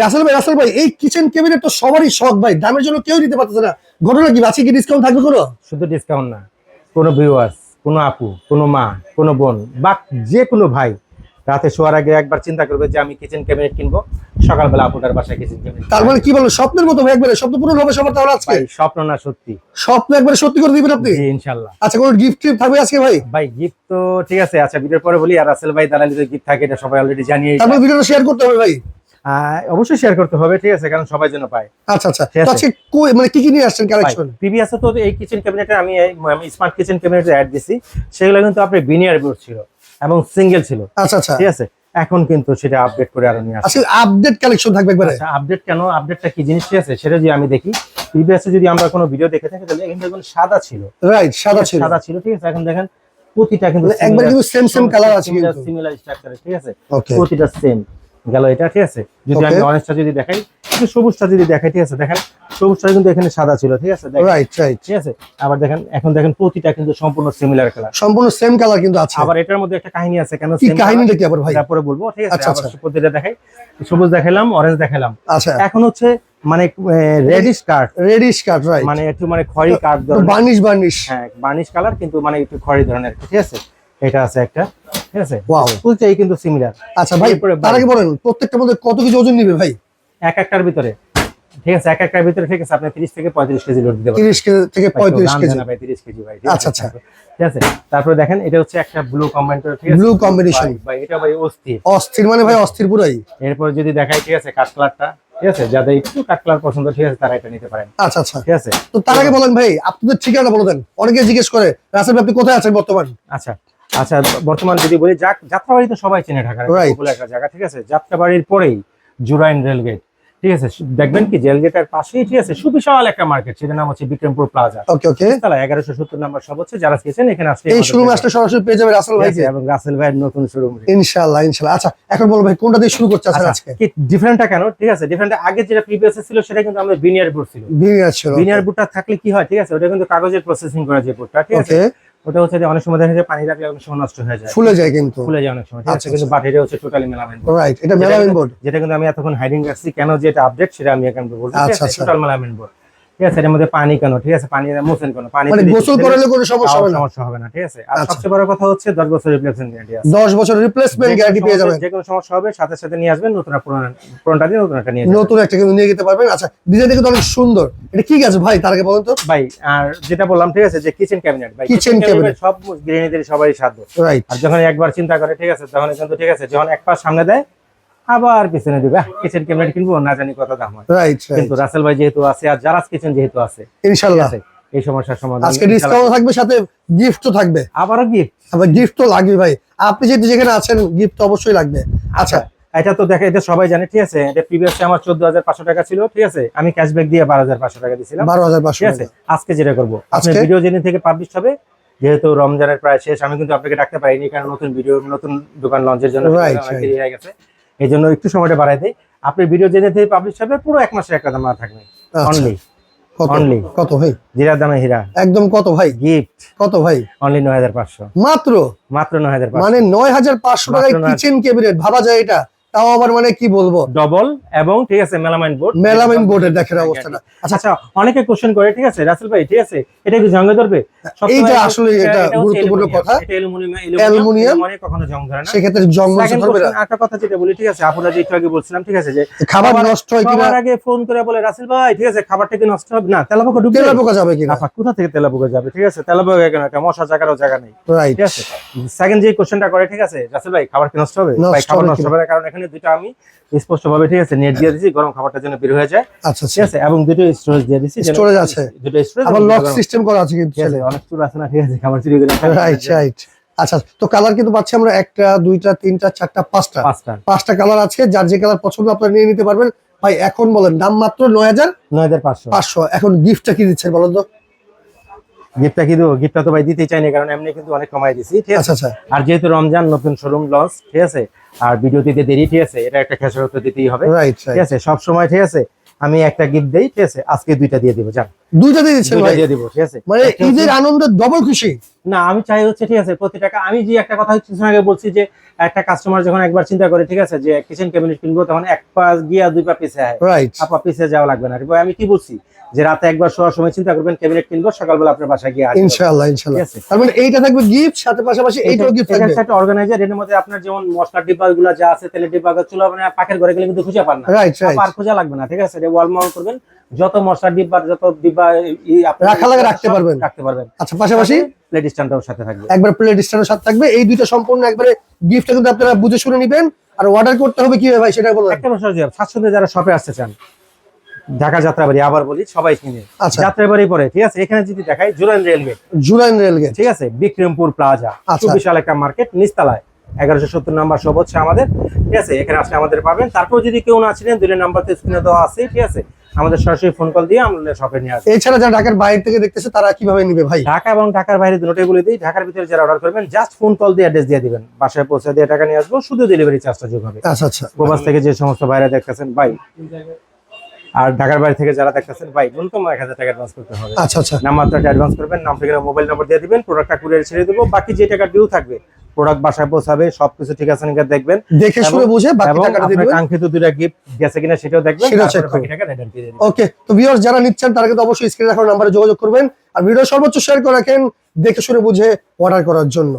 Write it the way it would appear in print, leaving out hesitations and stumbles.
রাসেল ভাই এই kitchen cabinet তো সবারই শখ ভাই, দামের জন্য কেউ নিতে পারতেছে না, ঘটনা কি? আজকে কি ডিসকাউন্ট থাকবে কোনো? শুধু ডিসকাউন্ট না, কোনো ভিউয়ার্স, কোনো আপু, কোনো মা, কোনো বোন বা যে কোনো ভাই রাতে শোয়ার আগে একবার চিন্তা করবে যে আমি কিচেন ক্যাবিনেট কিনবো, সকালবেলা আপুটার বাসায় কিচেন ক্যাবিনেট। তার মানে কি বলো, স্বপ্নের মতো ভাই, একবারে স্বপ্ন পূরণ হবে সবার তাহলে আজকে? স্বপ্ন না সত্যি, স্বপ্ন একবারে সত্যি করে দিবেন আপনি? জি ইনশাআল্লাহ। আচ্ছা, কোনো গিফট টিফট থাকবে আজকে ভাই? ভাই গিফট তো ঠিক আছে, আচ্ছা ভিডিওর পরে বলি। আর রাসেল ভাই দালালিতে গিফট থাকে এটা সবাই অলরেডি জানিয়ে, তারপর ভিডিওটা শেয়ার করতে হবে ভাই। অবশ্যই শেয়ার করতে হবে, ঠিক আছে, কারণ সবাই যেন পায়। আচ্ছা আচ্ছা, তো আজকে মানে কি কি নিয়ে আসছেন কালেকশন? প্রিভিয়াসে তো এই কিচেন ক্যাবিনেটে আমি স্মার্ট কিচেন ক্যাবিনেটে অ্যাড দিছি, সেগুলো কিন্তু আপনার বিনিয়ার বোর্ড ছিল এবং সিঙ্গেল ছিল। আচ্ছা আচ্ছা, ঠিক আছে, এখন কিন্তু সেটা আপডেট করে আরো নিয়ে আসছে। আজকে আপডেট কালেকশন থাকবে একবারে। আচ্ছা, আপডেট কেন? আপডেটটা কি জিনিস ঠিক আছে সেটা যদি আমি দেখি, প্রিভিয়াসে যদি আমরা কোনো ভিডিও দেখে থাকি তাহলে এখানে দেখুন সাদা ছিল, রাইট, সাদা ছিল, ঠিক আছে। এখন দেখেন প্রতিটা কিন্তু একবার কিন্তু সেম কালার আছে, কিন্তু সিমিলার স্ট্রাকচারে, ঠিক আছে, ওকে, প্রতিটা সেম গেল এটা, ঠিক আছে। যদি আমি অরেঞ্জটা যদি দেখাই, একটু সবুজটা যদি দেখাই, ঠিক আছে, দেখেন সবুজটা কিন্তু এখানে সাদা ছিল, ঠিক আছে, রাইট রাইট, ঠিক আছে। আবার দেখেন এখন দেখেন প্রতিটা কিন্তু সম্পূর্ণ সিমিলার কালার, সম্পূর্ণ সেম কালার কিন্তু আছে। আবার এটার মধ্যে একটা কাহিনী আছে, কেন কি সেম কাহিনীটা কি আবার ভাই? তারপরে বলবো, ঠিক আছে। আচ্ছা আবার প্রতিটা দেখাই, সবুজ দেখালাম, অরেঞ্জ দেখালাম, আচ্ছা, এখন হচ্ছে মানে রেডিশ কাট, রাইট, মানে একটু মানে খয়েরি কাট ধরনের, বার্নিশ, হ্যাঁ বার্নিশ কালার, কিন্তু মানে একটু খয়েরি ধরনের, ঠিক আছে। এটা আছে একটা, ঠিক আছে, ওয়াও, ফুলটাই কিন্তু সিমিলার। আচ্ছা ভাই, তার আগে বলেন প্রত্যেকটার মধ্যে কত কেজি ওজন নিবে ভাই? একটার ভিতরে, ঠিক আছে, একটার ভিতরে, ঠিক আছে, আপনি 30 থেকে 35 কেজি লোড দিতে পারবেন। 30 কেজি থেকে 35 কেজি, ভাই 30 কেজি ভাই, আচ্ছা আচ্ছা, ঠিক আছে। তারপরে দেখেন এটা হচ্ছে একটা ব্লু কম্বিনেশন, ঠিক আছে, ব্লু কম্বিনেশন ভাই এটা ভাই অস্থির মানে ভাই অস্থির পুরাই। এরপর যদি দেখাই, ঠিক আছে, কাট কালারটা, ঠিক আছে, যাদের একটু কাট কালার পছন্দ, ঠিক আছে, তারা এটা নিতে পারেন। আচ্ছা আচ্ছা, ঠিক আছে। তো তার আগে বলেন ভাই আপনাদের ঠিকানা বলে দেন, অনেকে জিজ্ঞেস করে রাসেল ভাই আপনি কোথায় আছেন বর্তমান? আচ্ছা আচ্ছা, বর্তমান যদি বলি, যাত্রাবাড়ি তো সবাই চেনে, ঢাকার বলে একটা জায়গা, ঠিক আছে। যাত্রাবাড়ির পরেই জুরাইন রেলগেট, ঠিক আছে, দেখবেন কি রেলগেটের পাশেই, ঠিক আছে, সুবিশাল একটা মার্কেট, সেটার নাম হচ্ছে বিক্রমপুর প্লাজা। ওকে ওকে, তাহলে 1170 নম্বর সব হচ্ছে, যারা গেছেন এখানে আসলে এই শোরুমে আসলে সরাসরি পেয়ে যাবে রাসেল ভাইকে এবং রাসেল ভাইয়ের নতুন শোরুম ইনশাআল্লাহ ইনশাআল্লাহ। আচ্ছা এখন বল ভাই কোনটা দিয়ে শুরু করতে আছেন আজকে? কি ডিফারেন্টটা কেন, ঠিক আছে, ডিফারেন্টটা আগে যেটা প্রিভিয়াস ছিল সেটা কিন্তু আমাদের বিনিয়ার বোর্ড ছিল। বিনিয়ার বোর্ডটা থাকলে কি হয়, ঠিক আছে, ওটা কিন্তু কাগজের প্রসেসিং করা যে বোর্ডটা, ঠিক আছে, ওটা হচ্ছে যে অনেক সময় দেখা যায় পানি রাখলে অনেক সময় নষ্ট হয়ে যায়, ফুলে যায়, কিন্তু ফুলে যায় অনেক সময়, ঠিক আছে। কিন্তু বাট এটা হচ্ছে টোটালি মেলামাইন বোর্ড, রাইট, এটা মেলামাইন বোর্ড, যেটা কিন্তু আমি এতক্ষণ হাইডিং রাখছি, কেন যে এটা আপডেট সেটা আমি এখন বলবো, ঠিক আচ্ছা আছে, টোটাল মেলামাইন বোর্ড, ঠিক আছে। এর মধ্যে পানি কেন, ঠিক আছে, পানি মোছেন কেন, পানি মানে গোসল করলে কোনো সমস্যা হবে না, ঠিক আছে। আর সবচেয়ে বড় কথা হচ্ছে 10 বছর রিপ্লেসমেন্ট গ্যারান্টি আছে, 10 বছর রিপ্লেসমেন্ট গ্যারান্টি পেয়ে যাবেন। যে কোনো সমস্যা হবে সাথে সাথে নিয়ে আসবেন, নতুন পুরোটা দিয়ে নতুন একটা নিয়ে যাবেন, নতুন একটা কিন্তু নিয়ে যেতে পারবেন। আচ্ছা, ডিজাইনটা কিন্তু অনেক সুন্দর, এটা কি আছে ভাই তার আগে বলেন তো ভাই। আর যেটা বললাম, ঠিক আছে, যে কিচেন ক্যাবিনেট, ভাই কিচেন ক্যাবিনেট সব গৃহিণীদের সবারই সাধ্য, রাইট। আর যখন একবার চিন্তা করে, ঠিক আছে, তখন কিন্তু, ঠিক আছে, যখন এক পা সামনে দেয় আবার পিছনে দিবে, কিচেন ক্যাবিনেট কিনবো না জানি কত দাম হয়, রাইট। কিন্তু রাসেল ভাই যেহেতু আছে আর জারাস কিচেন যেহেতু আছে, ইনশাআল্লাহ এই সমস্যার সমাধান। আজকে ডিসকাউন্ট থাকবে, সাথে গিফটও থাকবে, আবারও গিফট, আবার গিফট তো লাগবে ভাই, আপনি যেখানে আছেন গিফট তো অবশ্যই লাগবে। আচ্ছা এটা তো দেখে, এটা সবাই জানে, ঠিক আছে। এটা প্রিভিয়াসে আমার 14,500 টাকা ছিল, ঠিক আছে, আমি ক্যাশব্যাক দিয়ে 12,500 টাকা দিয়েছিলাম, 12,500 ঠিক আছে। আজকে যেটা করবো, আজকে ভিডিও যেদিন থেকে পাবলিশ হবে, যেহেতু রমজানের প্রায় শেষ, আমি কিন্তু আপনাকে ডাকতে পারিনি, কারণ নতুন ভিডিও, নতুন দোকান লঞ্চের জন্য হয়ে গেছে, এই জন্য একটু সময়টা বাড়াই দিই। আপনি ভিডিও যেদিন থেকে পাবলিশ হবে পুরো 1 মাসের একটা দাম থাকবে, অনলি কত ভাই? জিরার দামে হীরা, একদম। কত ভাই গিফট? কত ভাই? অনলি 9,500, মাত্র 9,500, মানে 9,500 টাকায় কিচেন ক্যাবিনেট, ভাবা যায় এটা? তাও আবার মানে কি বলবো, ডবল এবং, ঠিক আছে, মেলামাইন বোর্ডের দেখেন অবস্থাটা। আচ্ছা, অনেকে কোশ্চেন করে, ঠিক আছে, রাসেল ভাই, ঠিক আছে, এটা কি জং ধরবে? এইটা আসলে এটা গুরুত্বপূর্ণ কথা, এটা অ্যালুমিনিয়াম, মানে কখনো জং ধরে না, সেক্ষেত্রে জং ধরবে না। একটা কথা যেটা বলি, ঠিক আছে, আপনারা যে একটু আগে বলছিলাম, ঠিক আছে, যে খাবার নষ্ট হয় কিনা, আগে ফোন করে বলে রাসেল ভাই, ঠিক আছে, খাবারটা কি নষ্ট হবে না, তেলাপোকা ঢুকবে, তেলাপোকা যাবে কিনা, কোথা থেকে তেলাপোকা যাবে, ঠিক আছে, তেলাপোকা কেন, একটা মশা জায়গারও জায়গা নেই, রাইট। ঠিক আছে। সেকেন্ড যে কোশ্চেনটা করে, ঠিক আছে, রাসেল ভাই খাবার কি নষ্ট হবে? ভাই খাবার নষ্ট হবে না, কারণ এখানে দুটো আমি স্পষ্ট ভাবে, ঠিক আছে, নেট দিয়ে দিয়েছি, গরম খাবারটা যেন বের হয়ে যায়, আচ্ছা ঠিক আছে, এবং দুটো স্টোরেজ দিয়ে দিয়েছি, স্টোরেজ আছে, দুটো স্টোরেজ, আবার লক সিস্টেম করা আছে, কিন্তু অনেক চুর আছে না, ঠিক আছে, খাবার চুরি করে, রাইট রাইট। আচ্ছা, তো কালার কিন্তু পাচ্ছি আমরা 1টা 2টা 3টা 4টা 5টা কালার আছে, যার যে কালার পছন্দ আপনারা নিয়ে নিতে পারবেন ভাই। এখন বলেন দাম মাত্র 9,500। এখন গিফটটা কি দিচ্ছেন বলেন তো? গিফটটা কি দেবো? গিফটটা তো ভাই দিতেই চাইনি, কারণ এমনি কিন্তু অনেক কমাই দিছি, ঠিক আছে। আচ্ছা, আর যেহেতু রমজান, নতুন শোরুম লঞ্চ, ঠিক আছে, আর ভিডিও দিতে দেরি, ঠিক আছে, এটা একটা খেসারত দিতেই হবে, ঠিক আছে, সব সময়, ঠিক আছে, আমি একটা গিফট দেই, ঠিক আছে, আজকে 2টা দিয়ে দিব, জান। দুইটা দিয়ে দিচ্ছেন ভাই? দিয়ে দিব, ঠিক আছে। মানে ঈদের আনন্দে ডবল খুশি। না আমি চাই হচ্ছে ঠিক আছে প্রতি টাকা, আমি যে একটা কথা কিছু আগে বলছি যে একটা কাস্টমার যখন একবার চিন্তা করে ঠিক আছে যে কিচেন ক্যাবিনেট কিনবো, তখন এক পা গিয়া দুই পা পিছে হয়, রাইট, আপা পিছে যাওয়া লাগবে না। আমি কি বলছি যে রাতে একবার শোয়ার সময় চিন্তা করবেন ক্যাবিনেট কিনবো, সকালবেলা আপনার বাসায় গিয়ে আসবে ইনশাআল্লাহ ইনশাআল্লাহ। তার মানে এইটা থাকবে গিফট, সাথে পাশাপাশি এইটাও গিফট থাকবে। এটা একটা অর্গানাইজার, এর মধ্যে আপনার যেমন মশলার ডিব্বাগুলো যা আছে, তেলের ডিব্বা, চুলা মানে পাকের ঘরে গেলে কিন্তু খুঁজে পান না, রাইট রাইট, আর খোঁজা লাগবে না, ঠিক আছে। এটা ওয়াল মাউন্ট করবেন, যত মশলার ডিব্বা যত ডিব্বা রাখা লাগে রাখতে পারবেন। আচ্ছা, পাশাপাশি প্লেট স্ট্যান্ডটাও সাথে থাকবে, একবার প্লেট স্ট্যান্ডের সাথে থাকবে। এই দুইটা সম্পূর্ণ একবারে গিফটটা কিন্তু আপনারা বুঝে শুনে নেবেন। আর অর্ডার করতে হবে কিভাবে ভাই সেটা বলুন। একটা বছর স্বাচ্ছন্দ্যে যারা শপে আসতে চান, ঢাকা যাত্রাবাড়ি, আবার বলি সবাই চিনে আচ্ছা, যাত্রাবাড়ি পরে, ঠিক আছে। এখানে যদি দেখাই জুরাইন রেলগেট, জুরাইন রেলগেট, ঠিক আছে, বিক্রমপুর প্লাজা, আচ্ছা, বিশাল একটা মার্কেট, নিচতলায় 1170 নাম্বার সব হচ্ছে আমাদের, ঠিক আছে। এখানে আসলে আমাদের পাবেন। তারপর যদি কেউ না ছিলেন, দুই নাম্বার তো স্ক্রিনে দেওয়া আছে, ঠিক আছে, আমাদের সরাসরি ফোন কল দিয়ে আমাদের শপে নিয়ে আসবেন। এছাড়া যারা ঢাকার বাইরে থেকে দেখতেছে তারা কিভাবে নিবে ভাই? ঢাকা এবং ঢাকার বাইরে দুটোই বলে দিই। ঢাকার ভিতরে যারা অর্ডার করবেন জাস্ট ফোন কল দিয়ে অ্যাড্রেস দিয়ে দিবেন, বাসায় পৌঁছে দিয়ে টাকা নিয়ে আসবো, শুধু ডেলিভারি চার্জটা যোগ হবে। আচ্ছা আচ্ছা, প্রবাস থেকে যে সমস্ত বাইরে দেখতেছেন ভাই, আর ঢাকার বাইরে থেকে যারা দেখতেছেন ভাই, ন্যূনতম 1000 টাকা অ্যাডভান্স করতে হবে। আচ্ছা আচ্ছা, নাম্বারটা অ্যাডভান্স করবেন, নাম ঠিকানা মোবাইল নাম্বার দিয়ে দিবেন, প্রোডাক্টটা কুরিয়ারে ছেড়ে দেবো, বাকি যে টাকা ডিউ থাকবে প্রোডাক্ট বাসায় পৌঁছাবে, সবকিছু ঠিক আছে নাকি দেখবেন, দেখে শুনে বুঝে বাকি টাকাটা দিয়ে দিবেন। কাঙ্ক্ষিত দুইটা গিফট গেছে কিনা সেটাও দেখবেন, সেটা চেক বাকি টাকা রিটার্ন দিয়ে দিবেন। ওকে, তো ভিউয়ার্স যারা নিচ্ছেন তারা কিন্তু অবশ্যই স্ক্রিনে রাখা নাম্বারে যোগাযোগ করবেন, আর ভিডিও সর্বোচ্চ শেয়ার করে রাখেন দেখে শুনে বুঝে অর্ডার করার জন্য।